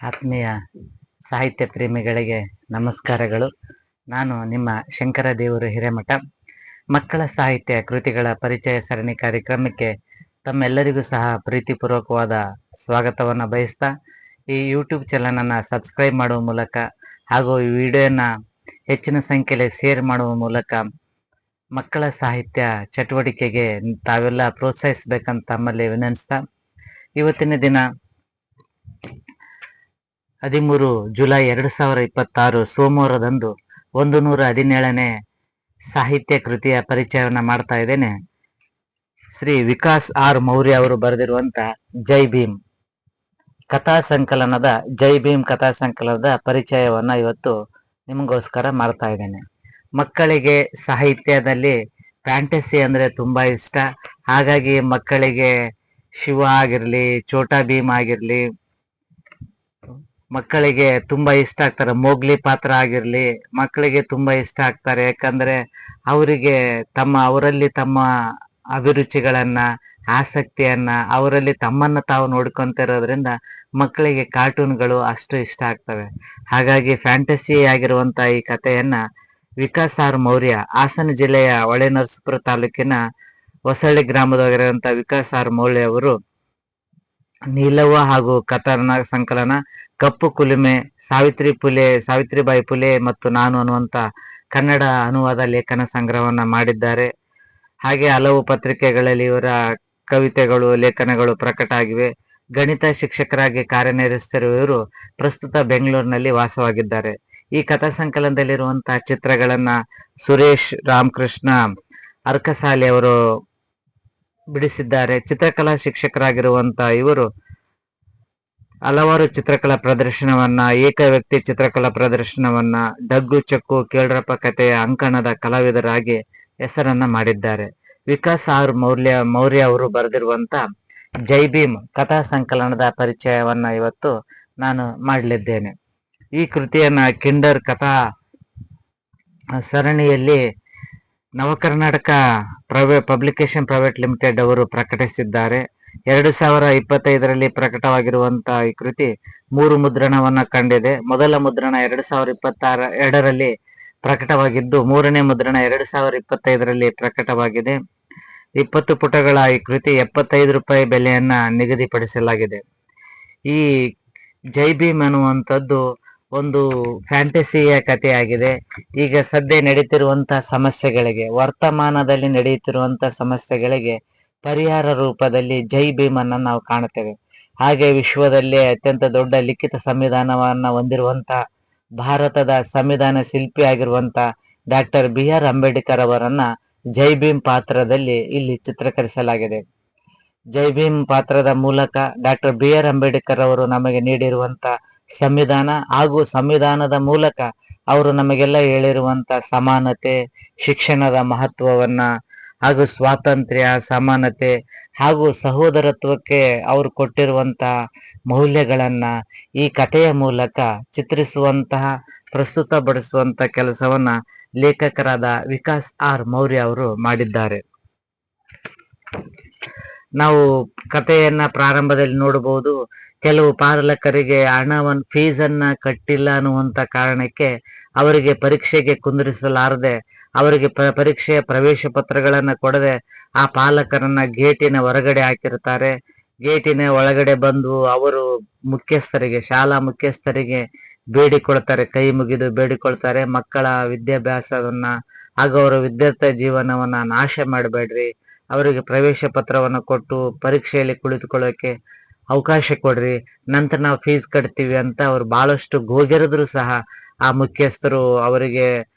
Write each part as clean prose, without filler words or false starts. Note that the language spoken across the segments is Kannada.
ಆತ್ಮೀಯ ಸಾಹಿತ್ಯ ಪ್ರೇಮಿಗಳಿಗೆ ನಮಸ್ಕಾರಗಳು. ನಾನು ನಿಮ್ಮ ಶಂಕರದೇವರು ಹಿರೇಮಠ. ಮಕ್ಕಳ ಸಾಹಿತ್ಯ ಕೃತಿಗಳ ಪರಿಚಯ ಸರಣಿ ಕಾರ್ಯಕ್ರಮಕ್ಕೆ ತಮ್ಮೆಲ್ಲರಿಗೂ ಸಹ ಪ್ರೀತಿಪೂರ್ವಕವಾದ ಸ್ವಾಗತವನ್ನು ಬಯಸ್ತಾ, ಈ ಯೂಟ್ಯೂಬ್ ಚಾನಲನ್ನು ಸಬ್ಸ್ಕ್ರೈಬ್ ಮಾಡುವ ಮೂಲಕ ಹಾಗೂ ಈ ವಿಡಿಯೋನ ಹೆಚ್ಚಿನ ಸಂಖ್ಯೆಯಲ್ಲಿ ಶೇರ್ ಮಾಡುವ ಮೂಲಕ ಮಕ್ಕಳ ಸಾಹಿತ್ಯ ಚಟುವಟಿಕೆಗೆ ತಾವೆಲ್ಲ ಪ್ರೋತ್ಸಾಹಿಸಬೇಕಂತ ತಮ್ಮಲ್ಲಿ ವಿನಂತಿಸ್ತಾ, ಇವತ್ತಿನ ದಿನ 13 ಜುಲೈ 2026 ಸೋಮವಾರದಂದು 117ನೇ ಸಾಹಿತ್ಯ ಕೃತಿಯ ಪರಿಚಯವನ್ನು ಮಾಡ್ತಾ ಇದ್ದೇನೆ. ಶ್ರೀ ವಿಕಾಸ್ ಆರ್ ಮೌರ್ಯ ಅವರು ಬರೆದಿರುವಂತ ಜೈ ಭೀಮ್ ಕಥಾ ಸಂಕಲನದ ಕಥಾ ಸಂಕಲನದ ಪರಿಚಯವನ್ನ ಇವತ್ತು ನಿಮಗೋಸ್ಕರ ಮಾಡ್ತಾ ಇದ್ದೇನೆ. ಮಕ್ಕಳಿಗೆ ಸಾಹಿತ್ಯದಲ್ಲಿ ಫ್ಯಾಂಟಸಿ ಅಂದ್ರೆ ತುಂಬಾ ಇಷ್ಟ. ಹಾಗಾಗಿ ಮಕ್ಕಳಿಗೆ ಶಿವ ಆಗಿರ್ಲಿ, ಛೋಟಾ ಭೀಮ್ ಆಗಿರ್ಲಿ, ಮಕ್ಕಳಿಗೆ ತುಂಬಾ ಇಷ್ಟ ಆಗ್ತಾರೆ. ಮೋಗ್ಲಿ ಪಾತ್ರ ಆಗಿರ್ಲಿ, ಮಕ್ಕಳಿಗೆ ತುಂಬಾ ಇಷ್ಟ ಆಗ್ತಾರೆ. ಯಾಕಂದ್ರೆ ಅವರಲ್ಲಿ ತಮ್ಮ ಅಭಿರುಚಿಗಳನ್ನ, ಆಸಕ್ತಿಯನ್ನ, ಅವರಲ್ಲಿ ತಮ್ಮನ್ನ ತಾವು ನೋಡ್ಕೊಂತಿರೋದ್ರಿಂದ ಮಕ್ಕಳಿಗೆ ಕಾರ್ಟೂನ್ಗಳು ಅಷ್ಟು ಇಷ್ಟ ಆಗ್ತವೆ. ಹಾಗಾಗಿ ಫ್ಯಾಂಟಸಿ ಆಗಿರುವಂತ ಈ ಕಥೆಯನ್ನ ವಿಕಾಸ್ ಆರ್ ಮೌರ್ಯ, ಹಾಸನ ಜಿಲ್ಲೆಯ ಹೊಳೆನರಸೀಪುರ ತಾಲೂಕಿನ ಹೊಸಳ್ಳಿ ಗ್ರಾಮದಲ್ಲಿರುವಂತ ವಿಕಾಸ್ ಆರ್ ಮೌರ್ಯ ಅವರು ನೀಲವ್ವ ಹಾಗೂ ಕಥನ ಸಂಕಲನ, ಕಪ್ಪು ಕುಲುಮೆ, ಸಾವಿತ್ರಿಬಾಯಿ ಫುಲೆ ಮತ್ತು ನಾನು ಅನ್ನುವಂತ ಕನ್ನಡ ಅನುವಾದ ಲೇಖನ ಸಂಗ್ರಹವನ್ನ ಮಾಡಿದ್ದಾರೆ. ಹಾಗೆ ಹಲವು ಪತ್ರಿಕೆಗಳಲ್ಲಿ ಇವರ ಕವಿತೆಗಳು, ಲೇಖನಗಳು ಪ್ರಕಟ ಆಗಿವೆ. ಗಣಿತ ಶಿಕ್ಷಕರಾಗಿ ಕಾರ್ಯನಿರ್ವಹಿಸುತ್ತಿರುವ ಇವರು ಪ್ರಸ್ತುತ ಬೆಂಗಳೂರಿನಲ್ಲಿ ವಾಸವಾಗಿದ್ದಾರೆ. ಈ ಕಥಾ ಸಂಕಲನದಲ್ಲಿರುವಂತಹ ಚಿತ್ರಗಳನ್ನ ಸುರೇಶ್ ರಾಮಕೃಷ್ಣ ಅರ್ಕಸಾಲಿ ಅವರು ಬಿಡಿಸಿದ್ದಾರೆ. ಚಿತ್ರಕಲಾ ಶಿಕ್ಷಕರಾಗಿರುವಂತ ಇವರು ಹಲವಾರು ಚಿತ್ರಕಲಾ ಪ್ರದರ್ಶನವನ್ನ, ಏಕ ವ್ಯಕ್ತಿ ಚಿತ್ರಕಲಾ ಪ್ರದರ್ಶನವನ್ನ, ಡಗ್ಗು ಚಕ್ಕು ಕೇಳ್ರಪ್ಪ ಕಥೆಯ ಅಂಕಣದ ಕಲಾವಿದರಾಗಿ ಹೆಸರನ್ನ ಮಾಡಿದ್ದಾರೆ. ವಿಕಾಸ್ ಆರ್ ಮೌರ್ಯ ಅವರು ಬರೆದಿರುವಂತ ಜೈ ಭೀಮ್ ಕಥಾ ಸಂಕಲನದ ಪರಿಚಯವನ್ನ ಇವತ್ತು ನಾನು ಮಾಡಲಿದ್ದೇನೆ. ಈ ಕೃತಿಯನ್ನ ಕಿಂಡರ್ ಕಥಾ ಸರಣಿಯಲ್ಲಿ ನವಕರ್ನಾಟಕ ಪಬ್ಲಿಕೇಶನ್ ಪ್ರೈವೇಟ್ ಲಿಮಿಟೆಡ್ ಅವರು ಪ್ರಕಟಿಸಿದ್ದಾರೆ. 2025ರಲ್ಲಿ ಪ್ರಕಟವಾಗಿರುವಂತಹ ಈ ಕೃತಿ 3 ಮುದ್ರಣವನ್ನ ಕಂಡಿದೆ. ಮೊದಲ ಮುದ್ರಣ 2022ರಲ್ಲಿ ಪ್ರಕಟವಾಗಿದ್ದು, 3ನೇ ಮುದ್ರಣ 2025ರಲ್ಲಿ ಪ್ರಕಟವಾಗಿದೆ. 20 ಪುಟಗಳ ಈ ಕೃತಿ 75 ರೂಪಾಯಿ ಬೆಲೆಯನ್ನ ನಿಗದಿಪಡಿಸಲಾಗಿದೆ. ಈ ಜೈ ಭೀಮ್ ಅನ್ನುವಂಥದ್ದು ಒಂದು ಫ್ಯಾಂಟಸಿಯ ಕಥೆಯಾಗಿದೆ. ಈಗ ಸದ್ಯ ನಡೀತಿರುವಂತಹ ಸಮಸ್ಯೆಗಳಿಗೆ, ವರ್ತಮಾನದಲ್ಲಿ ನಡೆಯುತ್ತಿರುವಂತಹ ಸಮಸ್ಯೆಗಳಿಗೆ ಪರಿಹಾರ ರೂಪದಲ್ಲಿ ಜೈ ಭೀಮ್ ಅನ್ನ ನಾವು ಕಾಣುತ್ತೇವೆ. ಹಾಗೆ ವಿಶ್ವದಲ್ಲೇ ಅತ್ಯಂತ ದೊಡ್ಡ ಲಿಖಿತ ಸಂವಿಧಾನವನ್ನ ಹೊಂದಿರುವಂತ ಭಾರತದ ಸಂವಿಧಾನ ಶಿಲ್ಪಿ ಆಗಿರುವಂತ ಡಾಕ್ಟರ್ BR ಅಂಬೇಡ್ಕರ್ ಅವರನ್ನ ಜೈ ಭೀಮ್ ಪಾತ್ರದಲ್ಲಿ ಇಲ್ಲಿ ಚಿತ್ರೀಕರಿಸಲಾಗಿದೆ. ಜೈ ಭೀಮ್ ಪಾತ್ರದ ಮೂಲಕ ಡಾಕ್ಟರ್ BR ಅಂಬೇಡ್ಕರ್ ಅವರು ನಮಗೆ ನೀಡಿರುವಂತ ಸಂವಿಧಾನ ಹಾಗೂ ಸಂವಿಧಾನದ ಮೂಲಕ ಅವರು ನಮಗೆಲ್ಲ ಹೇಳಿರುವಂತ ಸಮಾನತೆ, ಶಿಕ್ಷಣದ ಮಹತ್ವವನ್ನ ಹಾಗೂ ಸ್ವಾತಂತ್ರ್ಯ, ಸಮಾನತೆ ಹಾಗೂ ಸಹೋದರತ್ವಕ್ಕೆ ಅವರು ಕೊಟ್ಟಿರುವಂತ ಮೌಲ್ಯಗಳನ್ನ ಈ ಕಥೆಯ ಮೂಲಕ ಚಿತ್ರಿಸುವಂತಹ, ಪ್ರಸ್ತುತಪಡಿಸುವಂತ ಕೆಲಸವನ್ನ ಲೇಖಕರಾದ ವಿಕಾಸ್ ಆರ್ ಮೌರ್ಯ ಅವರು ಮಾಡಿದ್ದಾರೆ. ನಾವು ಕಥೆಯನ್ನ ಪ್ರಾರಂಭದಲ್ಲಿ ನೋಡಬಹುದು. ಕೆಲವು ಪಾಲಕರಿಗೆ ಫೀಸನ್ನ ಕಟ್ಟಿಲ್ಲ ಅನ್ನುವಂತ ಕಾರಣಕ್ಕೆ ಅವರಿಗೆ ಪರೀಕ್ಷೆಗೆ ಕುಂದಿರಿಸಲಾರದೆ, ಅವರಿಗೆ ಪರೀಕ್ಷೆಯ ಪ್ರವೇಶ ಪತ್ರಗಳನ್ನ ಕೊಡದೆ ಆ ಪಾಲಕರನ್ನ ಗೇಟಿನ ಹೊರಗಡೆ ಹಾಕಿರ್ತಾರೆ. ಗೇಟಿನ ಒಳಗಡೆ ಬಂದು ಅವರು ಶಾಲಾ ಮುಖ್ಯಸ್ಥರಿಗೆ ಬೇಡಿಕೊಳ್ತಾರೆ, ಕೈ ಮುಗಿದು ಬೇಡಿಕೊಳ್ತಾರೆ, ಮಕ್ಕಳ ವಿದ್ಯಾಭ್ಯಾಸವನ್ನ ಹಾಗೂ ಅವರ ವಿದ್ಯಾರ್ಥಿ ಜೀವನವನ್ನ ನಾಶ ಮಾಡಬೇಡ್ರಿ, ಅವರಿಗೆ ಪ್ರವೇಶ ಪತ್ರವನ್ನು ಕೊಟ್ಟು ಪರೀಕ್ಷೆಯಲ್ಲಿ ಕುಳಿತುಕೊಳ್ಳೋಕೆ ಅವಕಾಶ ಕೊಡ್ರಿ, ನಂತರ ನಾವು ಫೀಸ್ ಕಟ್ತೀವಿ ಅಂತ ಅವ್ರು ಬಹಳಷ್ಟು ಗೋಗೆರೆದ್ರು ಸಹ ಆ ಮುಖ್ಯಸ್ಥರು ಅವರಿಗೆ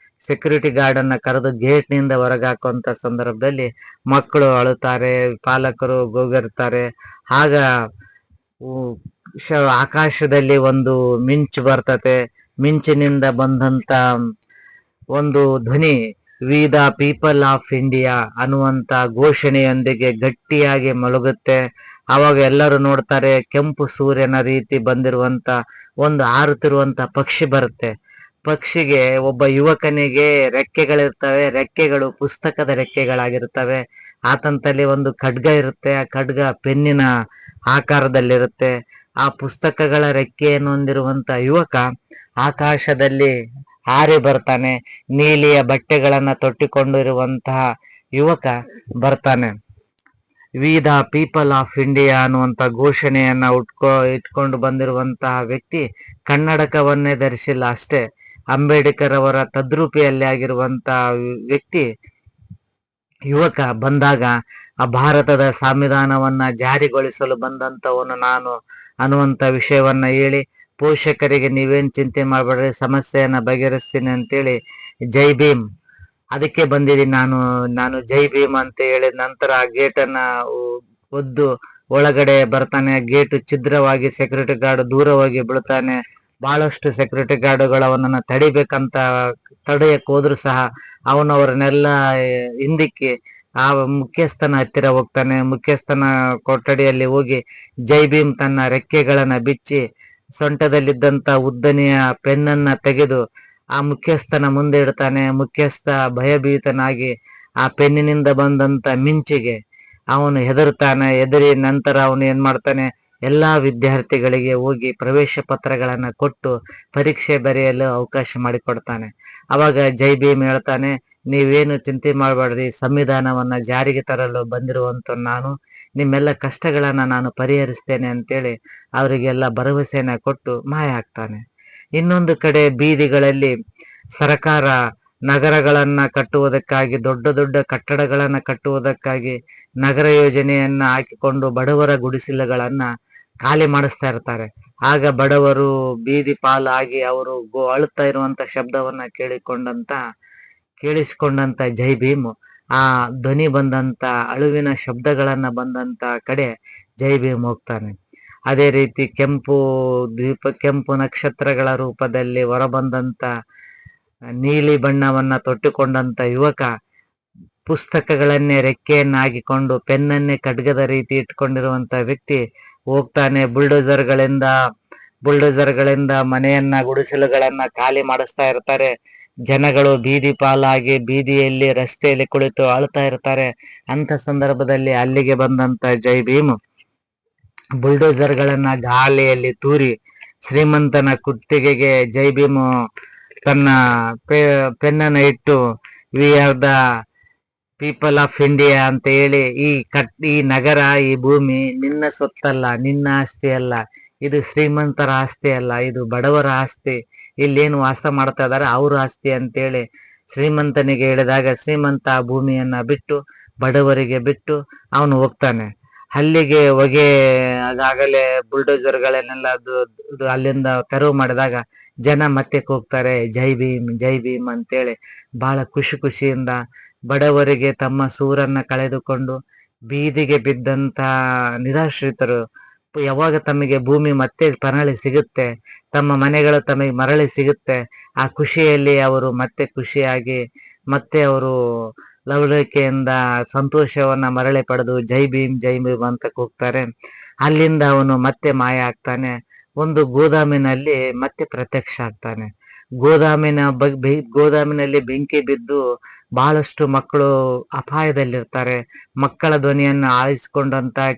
ಸೆಕ್ಯೂರಿಟಿ ಗಾರ್ಡ್ ಅನ್ನ ಕರೆದು ಗೇಟ್ ನಿಂದ ಹೊರಗೆ ಹಾಕುವಂತ ಸಂದರ್ಭದಲ್ಲಿ ಮಕ್ಕಳು ಅಳುತ್ತಾರೆ, ಪಾಲಕರು ಗೋಗರ್ತಾರೆ. ಆಗ ಆಕಾಶದಲ್ಲಿ ಒಂದು ಮಿಂಚು ಬರ್ತತೆ. ಮಿಂಚಿನಿಂದ ಬಂದಂತ ಒಂದು ಧ್ವನಿ we the people of India ಅನ್ನುವಂತ ಘೋಷಣೆಯೊಂದಿಗೆ ಗಟ್ಟಿಯಾಗಿ ಮಲಗುತ್ತೆ. ಅವಾಗ ಎಲ್ಲರೂ ನೋಡ್ತಾರೆ, ಕೆಂಪು ಸೂರ್ಯನ ರೀತಿ ಬಂದಿರುವಂತ ಒಂದು ಹಾರುತ್ತಿರುವಂತ ಪಕ್ಷಿ ಬರುತ್ತೆ. ಪಕ್ಷಿಗೆ ಒಬ್ಬ ಯುವಕನಿಗೆ ರೆಕ್ಕೆಗಳಿರ್ತವೆ, ರೆಕ್ಕೆಗಳು ಪುಸ್ತಕದ ರೆಕ್ಕೆಗಳಾಗಿರ್ತವೆ. ಆತಂತಲ್ಲಿ ಒಂದು ಖಡ್ಗ ಇರುತ್ತೆ, ಆ ಖಡ್ಗ ಪೆನ್ನಿನ ಆಕಾರದಲ್ಲಿರುತ್ತೆ. ಆ ಪುಸ್ತಕಗಳ ರೆಕ್ಕೆಯನ್ನು ಹೊಂದಿರುವಂತ ಯುವಕ ಆಕಾಶದಲ್ಲಿ ಹಾರಿ ಬರ್ತಾನೆ. ನೀಲಿಯ ಬಟ್ಟೆಗಳನ್ನ ತೊಟ್ಟಿಕೊಂಡಿರುವಂತಹ ಯುವಕ ಬರ್ತಾನೆ. We the people of India ಅನ್ನುವಂತ ಘೋಷಣೆಯನ್ನ ಇಟ್ಕೊಂಡು ಬಂದಿರುವಂತಹ ವ್ಯಕ್ತಿ ಕನ್ನಡಕವನ್ನೇ ಧರಿಸಿಲ್ಲ ಅಷ್ಟೇ, ಅಂಬೇಡ್ಕರ್ ಅವರ ತದ್ರೂಪಿಯಲ್ಲಿ ಆಗಿರುವಂತಹ ವ್ಯಕ್ತಿ ಯುವಕ ಬಂದಾಗ ಆ ಭಾರತದ ಸಂವಿಧಾನವನ್ನ ಜಾರಿಗೊಳಿಸಲು ಬಂದಂತವನು ನಾನು ಅನ್ನುವಂತ ವಿಷಯವನ್ನ ಹೇಳಿ, ಪೋಷಕರಿಗೆ ನೀವೇನ್ ಚಿಂತೆ ಮಾಡಬೇಡ್ರಿ, ಸಮಸ್ಯೆಯನ್ನ ಬಗೆಹರಿಸ್ತೀನಿ ಅಂತೇಳಿ ಜೈ ಭೀಮ್ ಅದಕ್ಕೆ ಬಂದಿದ್ದೀನಿ ನಾನು ಜೈ ಭೀಮ್ ಅಂತ ಹೇಳಿದ ನಂತರ ಆ ಗೇಟನ್ನ ಒದ್ದು ಒಳಗಡೆ ಬರ್ತಾನೆ. ಗೇಟ್ ಛಿದ್ರವಾಗಿ ಸೆಕ್ಯೂರಿಟಿ ಗಾರ್ಡ್ ದೂರ ಹೋಗಿ ಬೀಳ್ತಾನೆ. ಬಹಳಷ್ಟು ಸೆಕ್ಯೂರಿಟಿ ಗಾರ್ಡ್ಗಳು ಅವನನ್ನ ತಡಿಬೇಕಂತ ತಡೆಯಕ್ ಹೋದ್ರು ಸಹ ಅವನು ಅವರನ್ನೆಲ್ಲ ಹಿಂದಿಕ್ಕಿ ಆ ಮುಖ್ಯಸ್ಥನ ಹತ್ತಿರ ಹೋಗ್ತಾನೆ. ಮುಖ್ಯಸ್ಥನ ಕೊಠಡಿಯಲ್ಲಿ ಹೋಗಿ ಜೈ ಭೀಮ್ ತನ್ನ ರೆಕ್ಕೆಗಳನ್ನ ಬಿಚ್ಚಿ ಸೊಂಟದಲ್ಲಿದ್ದಂತ ಉದ್ದನೆಯ ಪೆನ್ನನ್ನ ತೆಗೆದು ಆ ಮುಖ್ಯಸ್ಥನ ಮುಂದೆ ಇಡ್ತಾನೆ. ಮುಖ್ಯಸ್ಥ ಭಯಭೀತನಾಗಿ ಆ ಪೆನ್ನಿನಿಂದ ಬಂದಂತ ಮಿಂಚಿಗೆ ಅವನು ಹೆದರ್ತಾನೆ. ಹೆದರಿ ನಂತರ ಅವನು ಏನ್ ಮಾಡ್ತಾನೆ, ಎಲ್ಲಾ ವಿದ್ಯಾರ್ಥಿಗಳಿಗೆ ಹೋಗಿ ಪ್ರವೇಶ ಪತ್ರಗಳನ್ನ ಕೊಟ್ಟು ಪರೀಕ್ಷೆ ಬರೆಯಲು ಅವಕಾಶ ಮಾಡಿಕೊಡ್ತಾನೆ. ಅವಾಗ ಜೈ ಭೀಮ್ ಹೇಳ್ತಾನೆ, ನೀವೇನು ಚಿಂತೆ ಮಾಡಬೇಡ್ರಿ, ಸಂವಿಧಾನವನ್ನ ಜಾರಿಗೆ ತರಲು ಬಂದಿರುವಂತ ನಾನು ನಿಮ್ಮೆಲ್ಲ ಕಷ್ಟಗಳನ್ನ ನಾನು ಪರಿಹರಿಸ್ತೇನೆ ಅಂತೇಳಿ ಅವರಿಗೆಲ್ಲ ಭರವಸೆಯನ್ನ ಕೊಟ್ಟು ಮಾಯ ಆಗ್ತಾನೆ. ಇನ್ನೊಂದು ಕಡೆ ಬೀದಿಗಳಲ್ಲಿ ಸರ್ಕಾರ ನಗರಗಳನ್ನ ಕಟ್ಟುವುದಕ್ಕಾಗಿ, ದೊಡ್ಡ ದೊಡ್ಡ ಕಟ್ಟಡಗಳನ್ನ ಕಟ್ಟುವುದಕ್ಕಾಗಿ ನಗರ ಯೋಜನೆಯನ್ನ ಹಾಕಿಕೊಂಡು ಬಡವರ ಗುಡಿಸಲುಗಳನ್ನ ಖಾಲಿ ಮಾಡಿಸ್ತಾ ಇರ್ತಾರೆ. ಆಗ ಬಡವರು ಬೀದಿ ಪಾಲಾಗಿ ಅವರು ಅಳುತ್ತಾ ಇರುವಂತ ಶಬ್ದವನ್ನ ಕೇಳಿಸಿಕೊಂಡಂತ ಜೈ ಭೀಮ್ ಆ ಧ್ವನಿ ಬಂದಂತ ಅಳುವಿನ ಶಬ್ದಗಳನ್ನ ಬಂದಂತ ಕಡೆ ಜೈ ಭೀಮ್ ಹೋಗ್ತಾನೆ. ಅದೇ ರೀತಿ ಕೆಂಪು ನಕ್ಷತ್ರಗಳ ರೂಪದಲ್ಲಿ ಹೊರಬಂದಂತ ನೀಲಿ ಬಣ್ಣವನ್ನ ತೊಟ್ಟುಕೊಂಡಂತ ಯುವಕ ಪುಸ್ತಕಗಳನ್ನೇ ರೆಕ್ಕೆಯನ್ನಾಗಿಕೊಂಡು ಪೆನ್ನನ್ನೇ ಖಡ್ಗದ ರೀತಿ ಇಟ್ಕೊಂಡಿರುವಂತ ವ್ಯಕ್ತಿ ಹೋಗ್ತಾನೆ. ಬುಲ್ಡೋಸರ್ಗಳಿಂದ ಮನೆಯನ್ನ ಗುಡಿಸಲುಗಳನ್ನ ಖಾಲಿ ಮಾಡಿಸ್ತಾ ಇರ್ತಾರೆ. ಜನಗಳು ಬೀದಿ ಪಾಲಾಗಿ ಬೀದಿಯಲ್ಲಿ ರಸ್ತೆಯಲ್ಲಿ ಕುಳಿತು ಅಳ್ತಾ ಇರ್ತಾರೆ. ಅಂತ ಸಂದರ್ಭದಲ್ಲಿ ಅಲ್ಲಿಗೆ ಬಂದಂತ ಜೈ ಭೀಮ್ ಬುಲ್ಡೋಸರ್ಗಳನ್ನ ಗಾಳಿಯಲ್ಲಿ ತೂರಿ ಶ್ರೀಮಂತನ ಕುತ್ತಿಗೆಗೆ ಜೈ ಭೀಮ್ ತನ್ನ ಪೆನ್ನನ್ನು ಇಟ್ಟು we are the people of India ಅಂತ ಹೇಳಿ, ಈ ನಗರ, ಈ ಭೂಮಿ ನಿನ್ನ ಸೊತ್ತಲ್ಲ, ನಿನ್ನ ಆಸ್ತಿ ಅಲ್ಲ, ಇದು ಶ್ರೀಮಂತರ ಆಸ್ತಿ ಅಲ್ಲ, ಇದು ಬಡವರ ಆಸ್ತಿ, ಇಲ್ಲೇನು ವಾಸ ಮಾಡ್ತಾ ಇದಾರೆ ಅವ್ರ ಆಸ್ತಿ ಅಂತೇಳಿ ಶ್ರೀಮಂತನಿಗೆ ಹೇಳಿದಾಗ ಶ್ರೀಮಂತ ಆ ಭೂಮಿಯನ್ನ ಬಿಟ್ಟು ಬಡವರಿಗೆ ಬಿಟ್ಟು ಅವನು ಹೋಗ್ತಾನೆ. ಅಲ್ಲಿಗೆ ಅದಾಗಲೇ ಬುಲ್ಡೋಸರ್ಗಳನ್ನೆಲ್ಲ ಅಲ್ಲಿಂದ ತೆರವು ಮಾಡಿದಾಗ ಜನ ಮತ್ತೆ ಕೂಗ್ತಾರೆ ಜೈ ಭೀಮ್ ಜೈ ಭೀಮ್ ಅಂತೇಳಿ ಬಹಳ ಖುಷಿಯಿಂದ. ಬಡವರಿಗೆ ತಮ್ಮ ಸೂರನ್ನ ಕಳೆದುಕೊಂಡು ಬೀದಿಗೆ ಬಿದ್ದಂತ ನಿರಾಶ್ರಿತರು ಯಾವಾಗ ತಮಗೆ ಭೂಮಿ ಮತ್ತೆ ಮರಳಿ ಸಿಗುತ್ತೆ, ತಮ್ಮ ಮನೆಗಳು ತಮಗೆ ಮರಳಿ ಸಿಗುತ್ತೆ, ಆ ಖುಷಿಯಲ್ಲಿ ಅವರು ಮತ್ತೆ ಖುಷಿಯಾಗಿ ಮತ್ತೆ ಅವರು ಲವಲವಿಕೆಯಿಂದ ಸಂತೋಷವನ್ನ ಮರಳಿ ಪಡೆದು ಜೈ ಭೀಮ್ ಅಂತ ಕೂಗ್ತಾರೆ. ಅಲ್ಲಿಂದ ಅವನು ಮತ್ತೆ ಮಾಯ ಆಗ್ತಾನೆ. ಒಂದು ಗೋದಾಮಿನಲ್ಲಿ ಮತ್ತೆ ಪ್ರತ್ಯಕ್ಷ ಆಗ್ತಾನೆ. ಗೋದಾಮಿನಲ್ಲಿ ಬೆಂಕಿ ಬಿದ್ದು ಬಹಳಷ್ಟು ಮಕ್ಕಳು ಅಪಾಯದಲ್ಲಿರ್ತಾರೆ. ಮಕ್ಕಳ ಧ್ವನಿಯನ್ನ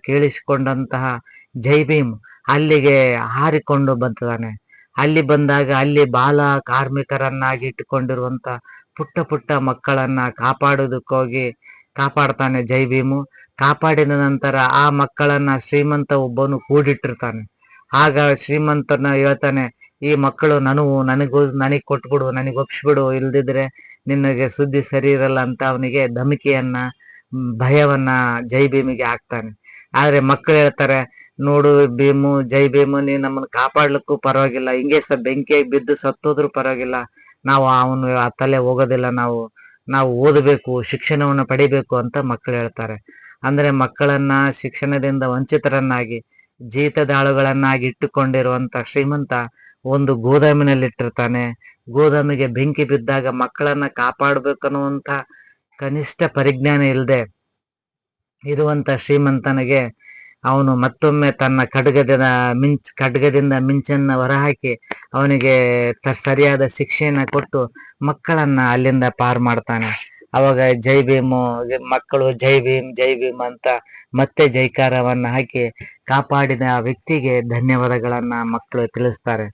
ಕೇಳಿಸಿಕೊಂಡಂತಹ ಜೈ ಭೀಮ್ ಅಲ್ಲಿಗೆ ಹಾರಿಕೊಂಡು ಬರ್ತಾನೆ. ಅಲ್ಲಿ ಬಂದಾಗ ಅಲ್ಲಿ ಬಾಲ ಕಾರ್ಮಿಕರನ್ನಾಗಿ ಇಟ್ಟುಕೊಂಡಿರುವಂತ ಪುಟ್ಟ ಮಕ್ಕಳನ್ನ ಕಾಪಾಡೋದಕ್ಕೋಗಿ ಕಾಪಾಡ್ತಾನೆ ಜೈ ಭೀಮು. ಕಾಪಾಡಿದ ನಂತರ ಆ ಮಕ್ಕಳನ್ನ ಶ್ರೀಮಂತ ಒಬ್ಬನು ಕೂಡಿಟ್ಟಿರ್ತಾನೆ. ಆಗ ಶ್ರೀಮಂತನ ಹೇಳ್ತಾನೆ, ಈ ಮಕ್ಕಳು ನನಗೆ ಕೊಟ್ಬಿಡು, ನನಗೆ ಒಪ್ಪಿಸ್ಬಿಡು, ಇಲ್ದಿದ್ರೆ ನಿನಗೆ ಸುದ್ದಿ ಸರಿ ಇರಲ್ಲ ಅಂತ ಅವನಿಗೆ ಧಮಕಿಯನ್ನ ಭಯವನ್ನ ಜೈ ಭೀಮಿಗೆ ಹಾಕ್ತಾನೆ. ಆದ್ರೆ ಮಕ್ಕಳು ಹೇಳ್ತಾರೆ, ನೋಡು ಭೀಮು, ಜೈ ಭೀಮು, ನೀ ನಮ್ಮನ್ನ ಕಾಪಾಡ್ಲಿಕ್ಕೂ ಪರವಾಗಿಲ್ಲ, ಹಿಂಗೆ ಬೆಂಕಿಯಾಗಿ ಬಿದ್ದು ಸತ್ತೋದ್ರು ಪರವಾಗಿಲ್ಲ, ನಾವು ಅವನು ಆ ತಲೆ ಹೋಗೋದಿಲ್ಲ, ನಾವು ಓದಬೇಕು, ಶಿಕ್ಷಣವನ್ನು ಪಡಿಬೇಕು ಅಂತ ಮಕ್ಕಳು ಹೇಳ್ತಾರೆ. ಅಂದ್ರೆ ಮಕ್ಕಳನ್ನ ಶಿಕ್ಷಣದಿಂದ ವಂಚಿತರನ್ನಾಗಿ ಜೀತದಾಳುಗಳನ್ನಾಗಿ ಇಟ್ಟುಕೊಂಡಿರುವಂತ ಶ್ರೀಮಂತ ಒಂದು ಗೋದಾಮಿನಲ್ಲಿ ಇಟ್ಟಿರ್ತಾನೆ. ಗೋದಾಮಿಗೆ ಬೆಂಕಿ ಬಿದ್ದಾಗ ಮಕ್ಕಳನ್ನ ಕಾಪಾಡ್ಬೇಕನ್ನುವಂತ ಕನಿಷ್ಠ ಪರಿಜ್ಞಾನ ಇಲ್ಲದೆ ಇರುವಂತ ಶ್ರೀಮಂತನಿಗೆ ಅವನು ಮತ್ತೊಮ್ಮೆ ತನ್ನ ಖಡ್ಗದಿಂದ ಮಿಂಚನ್ನ ಹೊರಹಾಕಿ ಅವನಿಗೆ ಸರಿಯಾದ ಶಿಕ್ಷೆಯನ್ನ ಕೊಟ್ಟು ಮಕ್ಕಳನ್ನ ಅಲ್ಲಿಂದ ಪಾರ್ ಮಾಡ್ತಾನೆ. ಅವಾಗ ಜೈ ಭೀಮ್ ಮಕ್ಕಳು ಜೈ ಭೀಮ್ ಜೈ ಭೀಮ್ ಅಂತ ಮತ್ತೆ ಜೈಕಾರವನ್ನ ಹಾಕಿ ಕಾಪಾಡಿದ ಆ ವ್ಯಕ್ತಿಗೆ ಧನ್ಯವಾದಗಳನ್ನ ಮಕ್ಕಳು ತಿಳಿಸ್ತಾರೆ.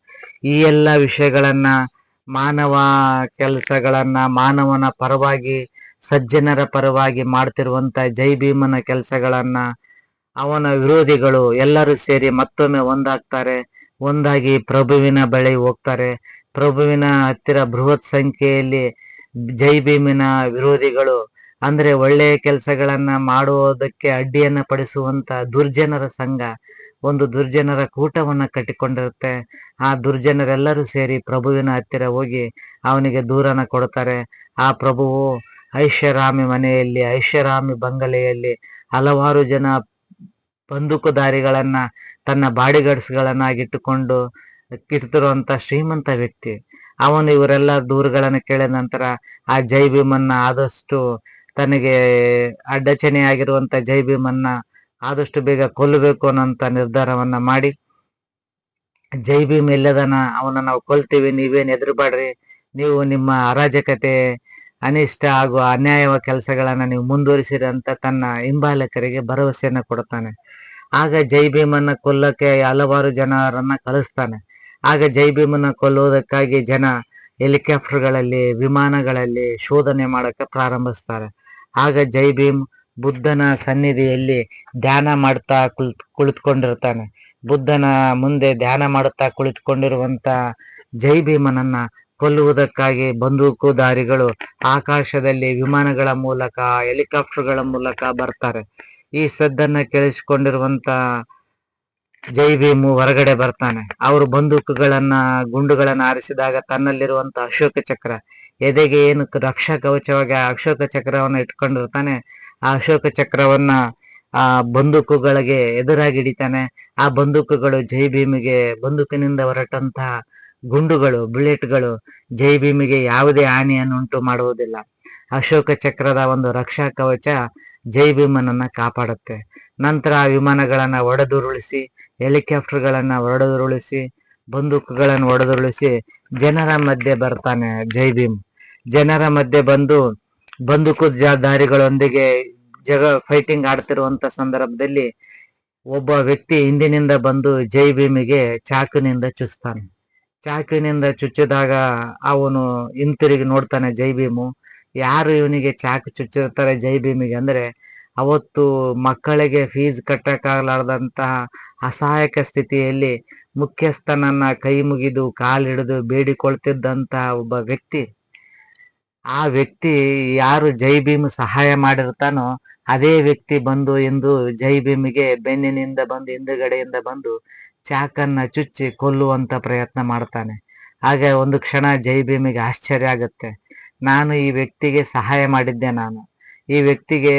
ಈ ಎಲ್ಲ ವಿಷಯಗಳನ್ನ ಮಾನವ ಕೆಲಸಗಳನ್ನ ಮಾನವನ ಪರವಾಗಿ ಸಜ್ಜನರ ಪರವಾಗಿ ಮಾಡ್ತಿರುವಂತ ಜೈ ಭೀಮನ ಕೆಲಸಗಳನ್ನ ಅವನ ವಿರೋಧಿಗಳು ಎಲ್ಲರೂ ಸೇರಿ ಮತ್ತೊಮ್ಮೆ ಒಂದಾಗ್ತಾರೆ. ಒಂದಾಗಿ ಪ್ರಭುವಿನ ಬಳಿ ಹೋಗ್ತಾರೆ. ಪ್ರಭುವಿನ ಹತ್ತಿರ ಬೃಹತ್ ಸಂಖ್ಯೆಯಲ್ಲಿ ಜೈ ಭೀಮಿನ ವಿರೋಧಿಗಳು ಅಂದ್ರೆ ಒಳ್ಳೆಯ ಕೆಲಸಗಳನ್ನ ಮಾಡುವುದಕ್ಕೆ ಅಡ್ಡಿಯನ್ನ ಪಡಿಸುವಂತ ದುರ್ಜನರ ಸಂಘ, ಒಂದು ದುರ್ಜನರ ಕೂಟವನ್ನ ಕಟ್ಟಿಕೊಂಡಿರುತ್ತೆ. ಆ ದುರ್ಜನರೆಲ್ಲರೂ ಸೇರಿ ಪ್ರಭುವಿನ ಹತ್ತಿರ ಹೋಗಿ ಅವನಿಗೆ ದೂರನ ಕೊಡ್ತಾರೆ. ಆ ಪ್ರಭುವು ಐಷಾರಾಮಿ ಮನೆಯಲ್ಲಿ, ಐಷಾರಾಮಿ ಬಂಗಲೆಯಲ್ಲಿ ಹಲವಾರು ಜನ ಬಂದೂಕುದಾರಿಗಳನ್ನ ತನ್ನ ಬಾಡಿಗಾರ್ಡ್ಸ್ಗಳನ್ನಾಗಿಟ್ಟುಕೊಂಡು ಇರ್ತಿರುವಂತ ಶ್ರೀಮಂತ ವ್ಯಕ್ತಿ ಅವನು. ಇವರೆಲ್ಲ ದೂರುಗಳನ್ನ ಕೇಳಿದ ನಂತರ ಆ ಜೈ ಭೀಮನ್ನ ಆದಷ್ಟು ತನಗೆ ಅಡ್ಡಚಣೆಯಾಗಿರುವಂತ ಜೈ ಭೀಮನ್ನ ಆದಷ್ಟು ಬೇಗ ಕೊಲ್ಲಬೇಕು ಅನ್ನೋಂತ ನಿರ್ಧಾರವನ್ನ ಮಾಡಿ, ಜೈ ಭೀಮ್ ಎಲ್ಲದನ ಅವನ ನಾವು ಕೊಲ್ತೀವಿ, ನೀವೇನ್ ಎದುರುಬೇಡ್ರಿ, ನೀವು ನಿಮ್ಮ ಅರಾಜಕತೆ ಅನಿಷ್ಟ ಹಾಗೂ ಅನ್ಯಾಯ ಕೆಲಸಗಳನ್ನ ನೀವು ಮುಂದುವರಿಸಿರಿ ಅಂತ ತನ್ನ ಹಿಂಬಾಲಕರಿಗೆ ಭರವಸೆಯನ್ನ ಕೊಡ್ತಾನೆ. ಆಗ ಜೈ ಭೀಮನ್ನ ಕೊಲ್ಲಕ್ಕೆ ಹಲವಾರು ಜನರನ್ನ ಕಳಿಸ್ತಾನೆ. ಆಗ ಜೈ ಭೀಮನ್ನ ಕೊಲ್ಲುವುದಕ್ಕಾಗಿ ಜನ ಹೆಲಿಕಾಪ್ಟರ್ಗಳಲ್ಲಿ, ವಿಮಾನಗಳಲ್ಲಿ ಶೋಧನೆ ಮಾಡಕ್ಕೆ ಪ್ರಾರಂಭಿಸ್ತಾರೆ. ಆಗ ಜೈ ಭೀಮ್ ಬುದ್ಧನ ಸನ್ನಿಧಿಯಲ್ಲಿ ಧ್ಯಾನ ಮಾಡ್ತಾ ಕುಳಿತುಕೊಂಡಿರ್ತಾನೆ. ಬುದ್ಧನ ಮುಂದೆ ಧ್ಯಾನ ಮಾಡುತ್ತಾ ಕುಳಿತುಕೊಂಡಿರುವಂತ ಜೈ ಭೀಮನನ್ನ ಕೊಲ್ಲುವುದಕ್ಕಾಗಿ ಬಂದೂಕುದಾರಿಗಳು ಆಕಾಶದಲ್ಲಿ ವಿಮಾನಗಳ ಮೂಲಕ, ಹೆಲಿಕಾಪ್ಟರ್ಗಳ ಮೂಲಕ ಬರ್ತಾರೆ. ಈ ಸದ್ದನ್ನ ಕೇಳಿಸಿಕೊಂಡಿರುವಂತ ಜೈ ಭೀಮು ಹೊರಗಡೆ ಬರ್ತಾನೆ. ಅವರು ಬಂದೂಕುಗಳನ್ನ ಗುಂಡುಗಳನ್ನ ಹಾರಿಸಿದಾಗ ತನ್ನಲ್ಲಿರುವಂತ ಅಶೋಕ ಚಕ್ರ, ಎದೆಗೆ ಏನು ರಕ್ಷಾ ಕವಚವಾಗಿ ಅಶೋಕ ಚಕ್ರವನ್ನ ಇಟ್ಕೊಂಡಿರ್ತಾನೆ, ಆ ಅಶೋಕ ಚಕ್ರವನ್ನ ಆ ಬಂದೂಕುಗಳಿಗೆ ಎದುರಾಗಿ ಹಿಡಿತಾನೆ. ಆ ಬಂದೂಕುಗಳು ಜೈ ಭೀಮಿಗೆ, ಬಂದೂಕಿನಿಂದ ಹೊರಟಂತಹ ಗುಂಡುಗಳು, ಬುಲೆಟ್ಗಳು ಜೈ ಭೀಮಿಗೆ ಯಾವುದೇ ಹಾನಿಯನ್ನು ಉಂಟು ಮಾಡುವುದಿಲ್ಲ. ಅಶೋಕ ಚಕ್ರದ ಒಂದು ರಕ್ಷಾ ಕವಚ ಜೈ ಭೀಮನನ್ನ ಕಾಪಾಡುತ್ತೆ. ನಂತರ ಆ ವಿಮಾನಗಳನ್ನ ಒಡೆದುರುಳಿಸಿ, ಹೆಲಿಕಾಪ್ಟರ್ಗಳನ್ನ ಒಡೆದುರುಳಿಸಿ, ಬಂದೂಕುಗಳನ್ನು ಒಡೆದುರುಳಿಸಿ ಜನರ ಮಧ್ಯೆ ಬರ್ತಾನೆ ಜೈ ಭೀಮ್. ಜನರ ಮಧ್ಯೆ ಬಂದು ಬಂದೂಕುದಾರಿಗಳೊಂದಿಗೆ ಫೈಟಿಂಗ್ ಆಡ್ತಿರುವಂತ ಸಂದರ್ಭದಲ್ಲಿ ಒಬ್ಬ ವ್ಯಕ್ತಿ ಹಿಂದಿನಿಂದ ಬಂದು ಜೈ ಭೀಮಿಗೆ ಚಾಕುನಿಂದ ಚುಚ್ತಾನೆ. ಚಾಕುವಿನಿಂದ ಚುಚ್ಚಿದಾಗ ಅವನು ಹಿಂತಿರುಗಿ ನೋಡ್ತಾನೆ ಜೈ ಭೀಮು. ಯಾರು ಇವನಿಗೆ ಚಾಕು ಚುಚ್ಚಿರ್ತಾರೆ ಜೈ ಭೀಮಿಗೆ ಅಂದ್ರೆ, ಅವತ್ತು ಮಕ್ಕಳಿಗೆ ಫೀಸ್ ಕಟ್ಟಕ್ಕಾಗಲಾರ್ದಂತಹ ಅಸಹಾಯಕ ಸ್ಥಿತಿಯಲ್ಲಿ ಮುಖ್ಯಸ್ಥನನ್ನ ಕೈ ಮುಗಿದು ಕಾಲಿಡಿದು ಬೇಡಿಕೊಳ್ತಿದ್ದಂತಹ ಒಬ್ಬ ವ್ಯಕ್ತಿ. ಆ ವ್ಯಕ್ತಿ ಯಾರು ಜೈ ಭೀಮ್ ಸಹಾಯ ಮಾಡಿರ್ತಾನೋ ಅದೇ ವ್ಯಕ್ತಿ ಬಂದು ಎಂದು ಜೈ ಭೀಮಿಗೆ ಬೆನ್ನಿನಿಂದ ಬಂದು, ಹಿಂದುಗಡೆಯಿಂದ ಬಂದು ಚಾಕನ್ನ ಚುಚ್ಚಿ ಕೊಲ್ಲುವಂತ ಪ್ರಯತ್ನ ಮಾಡ್ತಾನೆ. ಆಗ ಒಂದು ಕ್ಷಣ ಜೈ ಭೀಮಿಗೆ ಆಶ್ಚರ್ಯ ಆಗುತ್ತೆ. ನಾನು ಈ ವ್ಯಕ್ತಿಗೆ ಸಹಾಯ ಮಾಡಿದ್ದೆ, ಈ ವ್ಯಕ್ತಿಗೆ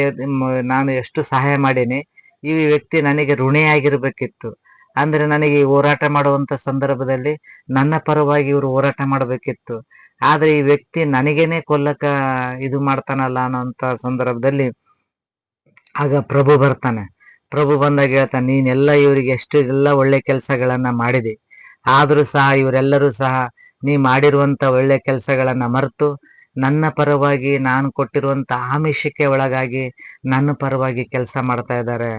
ನಾನು ಎಷ್ಟು ಸಹಾಯ ಮಾಡೀನಿ, ಈ ವ್ಯಕ್ತಿ ನನಗೆ ಋಣಿಯಾಗಿರ್ಬೇಕಿತ್ತು. ಅಂದ್ರೆ ನನಗೆ ಈ ಹೋರಾಟ ಮಾಡುವಂತ ಸಂದರ್ಭದಲ್ಲಿ ನನ್ನ ಪರವಾಗಿ ಇವರು ಹೋರಾಟ ಮಾಡಬೇಕಿತ್ತು. ಆದ್ರೆ ಈ ವ್ಯಕ್ತಿ ನನಗೇನೆ ಕೊಲ್ಲಕ ಇದು ಮಾಡ್ತಾನಲ್ಲ ಅನ್ನೋಂತ ಸಂದರ್ಭದಲ್ಲಿ ಆಗ ಪ್ರಭು ಬರ್ತಾನೆ. ಪ್ರಭು ಬಂದಾಗ ಹೇಳ್ತಾನೆ, ನೀನೆಲ್ಲ ಇವರಿಗೆ ಎಷ್ಟು ಎಲ್ಲ ಒಳ್ಳೆ ಕೆಲಸಗಳನ್ನ ಮಾಡಿದಿ, ಆದ್ರೂ ಸಹ ಇವರೆಲ್ಲರೂ ಸಹ ನೀ ಮಾಡಿರುವಂತ ಒಳ್ಳೆ ಕೆಲಸಗಳನ್ನ ಮರೆತು ನನ್ನ ಪರವಾಗಿ ನಾನು ಕೊಟ್ಟಿರುವಂತ ಆಮಿಷಕ್ಕೆ ಒಳಗಾಗಿ ನನ್ನ ಪರವಾಗಿ ಕೆಲಸ ಮಾಡ್ತಾ ಇದ್ದಾರೆ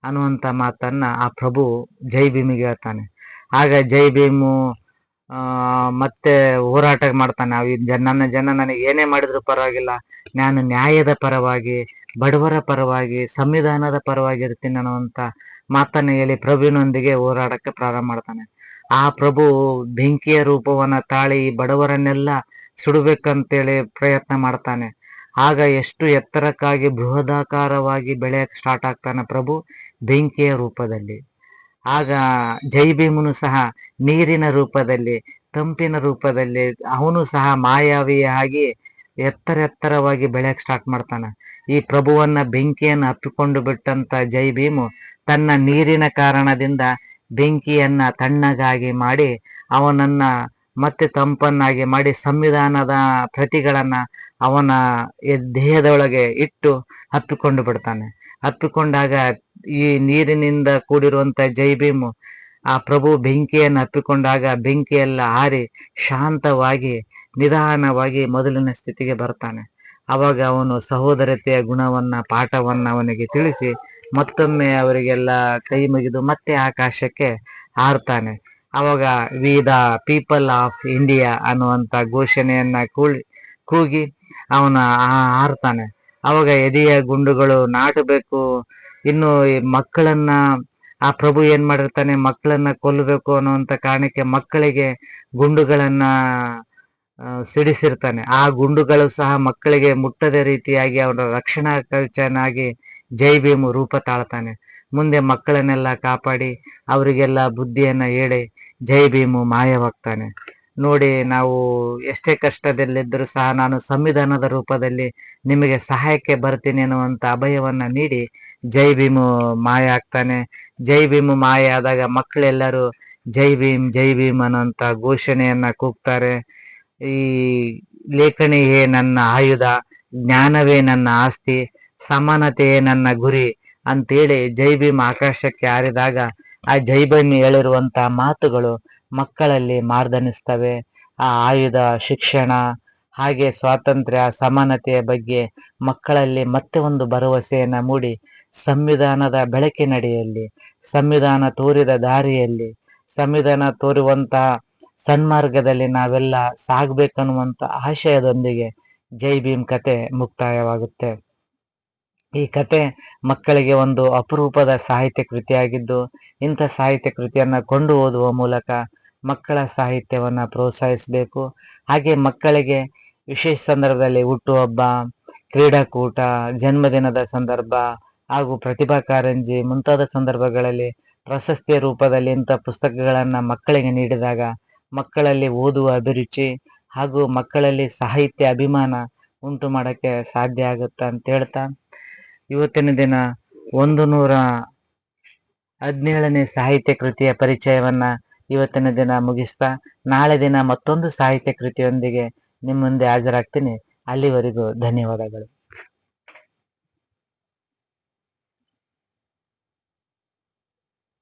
ಅನ್ನುವಂತ ಮಾತನ್ನ ಆ ಪ್ರಭು ಜೈ ಭೀಮಿಗೆ ಹೇಳ್ತಾನೆ. ಆಗ ಜೈ ಭೀಮು ಮತ್ತೆ ಹೋರಾಟ ಮಾಡ್ತಾನೆ. ನನ್ನ ಜನ ನನಗೆ ಏನೇ ಮಾಡಿದ್ರು ಪರವಾಗಿಲ್ಲ, ನಾನು ನ್ಯಾಯದ ಪರವಾಗಿ, ಬಡವರ ಪರವಾಗಿ, ಸಂವಿಧಾನದ ಪರವಾಗಿ ಇರ್ತೀನಿ ಅನ್ನುವಂತ ಮಾತನ್ನ ಹೇಳಿ ಪ್ರಭುವಿನೊಂದಿಗೆ ಹೋರಾಟಕ್ಕೆ ಪ್ರಾರಂಭ ಮಾಡ್ತಾನೆ. ಆ ಪ್ರಭು ಬೆಂಕಿಯ ರೂಪವನ್ನ ತಾಳಿ ಬಡವರನ್ನೆಲ್ಲ ಸುಡಬೇಕಂತೇಳಿ ಪ್ರಯತ್ನ ಮಾಡ್ತಾನೆ. ಆಗ ಎಷ್ಟು ಎತ್ತರಕ್ಕಾಗಿ ಬೃಹದಾಕಾರವಾಗಿ ಬೆಳೆಯಕ್ಕೆ ಸ್ಟಾರ್ಟ್ ಆಗ್ತಾನೆ ಪ್ರಭು ಬೆಂಕಿಯ ರೂಪದಲ್ಲಿ. ಆಗ ಜೈ ಭೀಮನು ಸಹ ನೀರಿನ ರೂಪದಲ್ಲಿ, ತಂಪಿನ ರೂಪದಲ್ಲಿ ಅವನು ಸಹ ಮಾಯಾವಿಯಾಗಿ ಎತ್ತರವಾಗಿ ಬೆಳೆಯಕ್ಕೆ ಸ್ಟಾರ್ಟ್ ಮಾಡ್ತಾನೆ. ಈ ಪ್ರಭುವನ್ನ ಬೆಂಕಿಯನ್ನು ಅಪ್ಪಿಕೊಂಡು ಬಿಟ್ಟಂತ ಜೈ ಭೀಮು ತನ್ನ ನೀರಿನ ಕಾರಣದಿಂದ ಬೆಂಕಿಯನ್ನ ತಣ್ಣಗಾಗಿ ಮಾಡಿ ಅವನನ್ನ ಮತ್ತೆ ತಂಪನ್ನಾಗಿ ಮಾಡಿ ಸಂವಿಧಾನದ ಪ್ರತಿಗಳನ್ನ ಅವನ ದೇಹದೊಳಗೆ ಇಟ್ಟು ಹಪ್ಪಿಕೊಂಡು ಬಿಡ್ತಾನೆ. ಹಪ್ಪಿಕೊಂಡಾಗ ಈ ನೀರಿನಿಂದ ಕೂಡಿರುವಂತ ಜೈ ಭೀಮು ಆ ಪ್ರಭು ಬೆಂಕಿಯನ್ನು ಹಪ್ಪಿಕೊಂಡಾಗ ಬೆಂಕಿಯೆಲ್ಲ ಹಾರಿ ಶಾಂತವಾಗಿ ನಿಧಾನವಾಗಿ ಮೊದಲಿನ ಸ್ಥಿತಿಗೆ ಬರ್ತಾನೆ. ಅವಾಗ ಅವನು ಸಹೋದರತೆಯ ಗುಣವನ್ನ ಪಾಠವನ್ನ ಅವನಿಗೆ ತಿಳಿಸಿ ಮತ್ತೊಮ್ಮೆ ಅವರಿಗೆಲ್ಲ ಕೈ ಮುಗಿದು ಮತ್ತೆ ಆಕಾಶಕ್ಕೆ ಹಾರ್ತಾನೆ. ಅವಾಗ we the people of India ಅನ್ನುವಂತ ಘೋಷಣೆಯನ್ನ ಕೂಗಿ ಅವನ ಹಾರ್ತಾನೆ. ಅವಾಗ ಎದೆಯ ಗುಂಡುಗಳು ನಾಟಬೇಕು. ಇನ್ನು ಈ ಮಕ್ಕಳನ್ನ ಆ ಪ್ರಭು ಏನ್ ಮಾಡಿರ್ತಾನೆ, ಮಕ್ಕಳನ್ನ ಕೊಲ್ಲಬೇಕು ಅನ್ನುವಂತ ಕಾರಣಕ್ಕೆ ಮಕ್ಕಳಿಗೆ ಗುಂಡುಗಳನ್ನ ಸಿಡಿಸಿರ್ತಾನೆ. ಆ ಗುಂಡುಗಳು ಸಹ ಮಕ್ಕಳಿಗೆ ಮುಟ್ಟದ ರೀತಿಯಾಗಿ ಅವರ ರಕ್ಷಣಾ ಕವಚನಾಗಿ ಜೈ ಭೀಮು ರೂಪ ತಾಳ್ತಾನೆ. ಮುಂದೆ ಮಕ್ಕಳನ್ನೆಲ್ಲ ಕಾಪಾಡಿ ಅವರಿಗೆಲ್ಲ ಬುದ್ಧಿಯನ್ನ ಹೇಳಿ ಜೈ ಭೀಮು ಮಾಯವಾಗ್ತಾನೆ. ನೋಡಿ, ನಾವು ಎಷ್ಟೇ ಕಷ್ಟದಲ್ಲಿದ್ದರೂ ಸಹ ನಾನು ಸಂವಿಧಾನದ ರೂಪದಲ್ಲಿ ನಿಮಗೆ ಸಹಾಯಕ್ಕೆ ಬರ್ತೀನಿ ಅನ್ನುವಂತ ಅಭಯವನ್ನ ನೀಡಿ ಜೈ ಭೀಮು ಮಾಯ ಆಗ್ತಾನೆ. ಜೈ ಭೀಮು ಮಾಯ ಆದಾಗ ಮಕ್ಕಳೆಲ್ಲರೂ ಜೈ ಭೀಮ್ ಅನ್ನುವಂತ ಘೋಷಣೆಯನ್ನ ಕೂಗ್ತಾರೆ. ಈ ಲೇಖನಿಯೇ ನನ್ನ ಆಯುಧ, ಜ್ಞಾನವೇ ನನ್ನ ಆಸ್ತಿ, ಸಮಾನತೆಯೇ ನನ್ನ ಗುರಿ ಅಂತೇಳಿ ಜೈ ಭೀಮ್ ಆಕಾಶಕ್ಕೆ ಹಾರಿದಾಗ ಆ ಜೈ ಭೀಮ್ ಹೇಳಿರುವಂತ ಮಾತುಗಳು ಮಕ್ಕಳಲ್ಲಿ ಮಾರ್ದನಿಸ್ತವೆ. ಆ ಆಯುಧ, ಶಿಕ್ಷಣ, ಹಾಗೆ ಸ್ವಾತಂತ್ರ್ಯ, ಸಮಾನತೆಯ ಬಗ್ಗೆ ಮಕ್ಕಳಲ್ಲಿ ಮತ್ತೆ ಒಂದು ಭರವಸೆಯನ್ನ ಮೂಡಿ ಸಂವಿಧಾನದ ಬೆಳಕಿನಡಿಯಲ್ಲಿ, ಸಂವಿಧಾನ ತೋರಿದ ದಾರಿಯಲ್ಲಿ, ಸಂವಿಧಾನ ತೋರುವಂತ ಸನ್ಮಾರ್ಗದಲ್ಲಿ ನಾವೆಲ್ಲ ಸಾಗ್ಬೇಕನ್ನುವಂತ ಆಶಯದೊಂದಿಗೆ ಜೈ ಭೀಮ್ ಕತೆ ಮುಕ್ತಾಯವಾಗುತ್ತೆ. ಈ ಕತೆ ಮಕ್ಕಳಿಗೆ ಒಂದು ಅಪರೂಪದ ಸಾಹಿತ್ಯ ಕೃತಿಯಾಗಿದ್ದು, ಇಂಥ ಸಾಹಿತ್ಯ ಕೃತಿಯನ್ನ ಕೊಂಡು ಓದುವ ಮೂಲಕ ಮಕ್ಕಳ ಸಾಹಿತ್ಯವನ್ನ ಪ್ರೋತ್ಸಾಹಿಸಬೇಕು. ಹಾಗೆ ಮಕ್ಕಳಿಗೆ ವಿಶೇಷ ಸಂದರ್ಭದಲ್ಲಿ ಹುಟ್ಟುಹಬ್ಬ, ಕ್ರೀಡಾಕೂಟ, ಜನ್ಮದಿನದ ಸಂದರ್ಭ ಹಾಗೂ ಪ್ರತಿಭಾ ಕಾರಂಜಿ ಮುಂತಾದ ಸಂದರ್ಭಗಳಲ್ಲಿ ಪ್ರಶಸ್ತಿಯ ರೂಪದಲ್ಲಿ ಇಂಥ ಪುಸ್ತಕಗಳನ್ನ ಮಕ್ಕಳಿಗೆ ನೀಡಿದಾಗ ಮಕ್ಕಳಲ್ಲಿ ಓದುವ ಅಭಿರುಚಿ ಹಾಗೂ ಮಕ್ಕಳಲ್ಲಿ ಸಾಹಿತ್ಯ ಅಭಿಮಾನ ಉಂಟು ಮಾಡಕ್ಕೆ ಸಾಧ್ಯ ಆಗುತ್ತೆ ಅಂತ ಹೇಳ್ತಾ, ಇವತ್ತಿನ ದಿನ 117ನೇ ಸಾಹಿತ್ಯ ಕೃತಿಯ ಪರಿಚಯವನ್ನ ಇವತ್ತಿನ ದಿನ ಮುಗಿಸ್ತಾ, ನಾಳೆ ದಿನ ಮತ್ತೊಂದು ಸಾಹಿತ್ಯ ಕೃತಿಯೊಂದಿಗೆ ನಿಮ್ಮ ಮುಂದೆ ಹಾಜರಾಗ್ತೀನಿ. ಅಲ್ಲಿವರೆಗೂ ಧನ್ಯವಾದಗಳು.